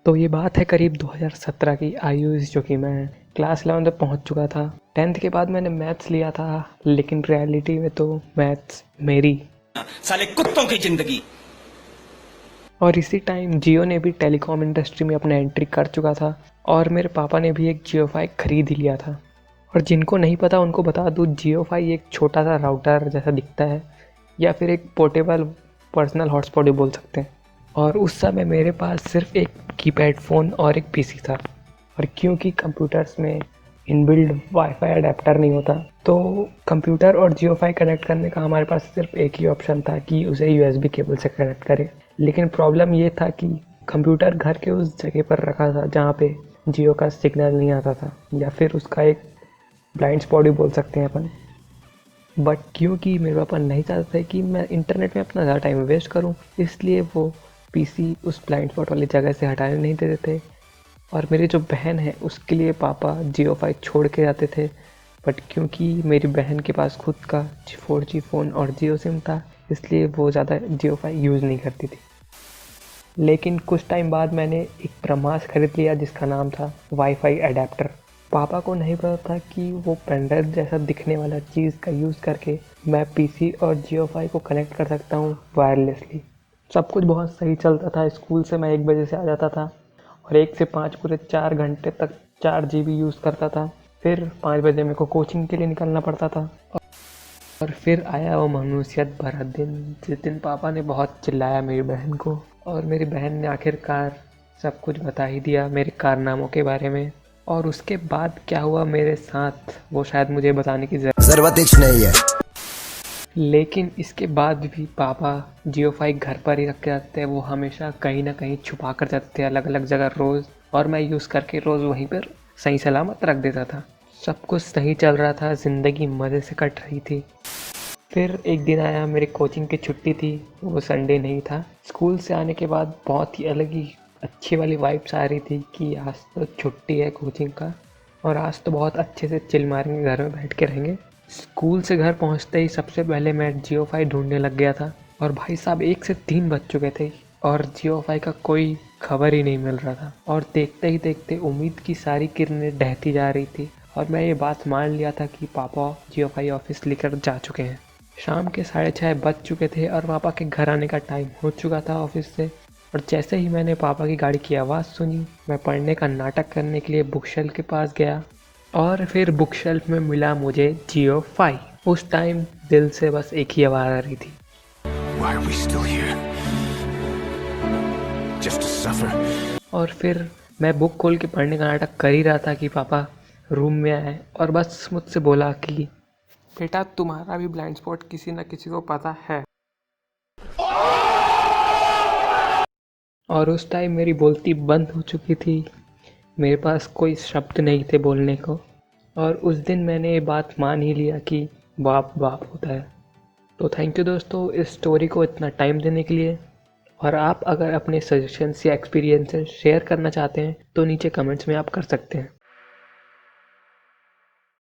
तो ये बात है करीब 2017 की आयुष, जो कि मैं क्लास 11 तक पहुंच चुका था। 10th के बाद मैंने मैथ्स लिया था, लेकिन रियलिटी में तो मैथ्स मेरी साले कुत्तों की जिंदगी। और इसी टाइम जियो ने भी टेलीकॉम इंडस्ट्री में अपना एंट्री कर चुका था और मेरे पापा ने भी एक जियोफाई खरीद ही लिया था। और जिनको नहीं पता उनको बता दूँ, जियोफाई एक छोटा सा राउटर जैसा दिखता है, या फिर एक पोर्टेबल पर्सनल हॉटस्पॉट भी बोल सकते हैं। और उस समय मेरे पास सिर्फ एक कीपैड फ़ोन और एक पीसी था। और क्योंकि कंप्यूटर्स में इनबिल्ड वाईफाई अडेप्टर नहीं होता, तो कंप्यूटर और जियोफाई कनेक्ट करने का हमारे पास सिर्फ एक ही ऑप्शन था कि उसे यूएसबी केबल से कनेक्ट करें। लेकिन प्रॉब्लम ये था कि कंप्यूटर घर के उस जगह पर रखा था जहाँ पे जियो का सिग्नल नहीं आता था, या फिर उसका एक ब्लाइंड स्पॉट भी बोल सकते हैं अपन। बट क्योंकि मेरे पापा नहीं चाहते थे कि मैं इंटरनेट में अपना ज़्यादा टाइम वेस्ट करूं, इसलिए वो पीसी उस ब्लाइंड स्पॉट वाली जगह से हटाने नहीं देते थे। और मेरी जो बहन है उसके लिए पापा जियो 5 छोड़ के जाते थे। बट क्योंकि मेरी बहन के पास खुद का 4G फ़ोन और जियो सिम था, इसलिए वो ज़्यादा जियो 5 यूज़ नहीं करती थी। लेकिन कुछ टाइम बाद मैंने एक ब्रह्मास्त्र खरीद लिया जिसका नाम था वाईफाई अडेप्टर। पापा को नहीं पता था कि वो पेनड्राइव जैसा दिखने वाला चीज़ का यूज़ करके मैं पीसी और जियो 5 को कनेक्ट कर सकता हूँ वायरलेसली। सब कुछ बहुत सही चलता था। स्कूल से मैं 1 बजे से आ जाता था और 1 से 5 पूरे 4 घंटे तक 4 GB यूज़ करता था। फिर 5 बजे मेरे को कोचिंग के लिए निकलना पड़ता था। और फिर आया वो मनुष्यत भरा दिन, जिस दिन पापा ने बहुत चिल्लाया मेरी बहन को, और मेरी बहन ने आखिरकार सब कुछ बता ही दिया मेरे कारनामों के बारे में। और उसके बाद क्या हुआ मेरे साथ वो शायद मुझे बताने की जरूरत नहीं है। लेकिन इसके बाद भी पापा जियो 5 घर पर ही रख के रखते हैं। वो हमेशा कहीं ना कहीं छुपा कर जाते थे अलग अलग जगह रोज़, और मैं यूज़ करके रोज़ वहीं पर सही सलामत रख देता था। सब कुछ सही चल रहा था, ज़िंदगी मज़े से कट रही थी। फिर एक दिन आया, मेरी कोचिंग की छुट्टी थी, वो संडे नहीं था। स्कूल से आने के बाद बहुत ही अलग ही अच्छी वाली वाइब्स आ रही थी कि आज तो छुट्टी है कोचिंग का, और आज तो बहुत अच्छे से चिल मारेंगे, घर में बैठ के रहेंगे। स्कूल से घर पहुंचते ही सबसे पहले मैं जियो 5 ढूंढने लग गया था, और भाई साहब 1 से 3 बज चुके थे और जियो 5 का कोई खबर ही नहीं मिल रहा था। और देखते ही देखते उम्मीद की सारी किरणें ढहती जा रही थी, और मैं ये बात मान लिया था कि पापा जियो 5 ऑफिस लेकर जा चुके हैं। शाम के 6:30 बज चुके थे और पापा के घर आने का टाइम हो चुका था ऑफिस से। और जैसे ही मैंने पापा की गाड़ी की आवाज़ सुनी, मैं पढ़ने का नाटक करने के लिए बुक शेल्फ के पास गया, और फिर बुक शेल्फ में मिला मुझे जियो 5। उस टाइम दिल से बस एक ही आवाज़ आ रही थी, Why are we still here? Just to suffer. और फिर मैं बुक खोल के पढ़ने का नाटक कर ही रहा था कि पापा रूम में आए और बस मुझसे बोला कि बेटा, तुम्हारा भी ब्लाइंड स्पॉट किसी न किसी को पता है। और उस टाइम मेरी बोलती बंद हो चुकी थी, मेरे पास कोई शब्द नहीं थे बोलने को। और उस दिन मैंने ये बात मान ही लिया कि बाप बाप होता है। तो थैंक यू दोस्तों इस स्टोरी को इतना टाइम देने के लिए। और आप अगर अपने सजेशंस या एक्सपीरियंसेस शेयर करना चाहते हैं तो नीचे कमेंट्स में आप कर सकते हैं।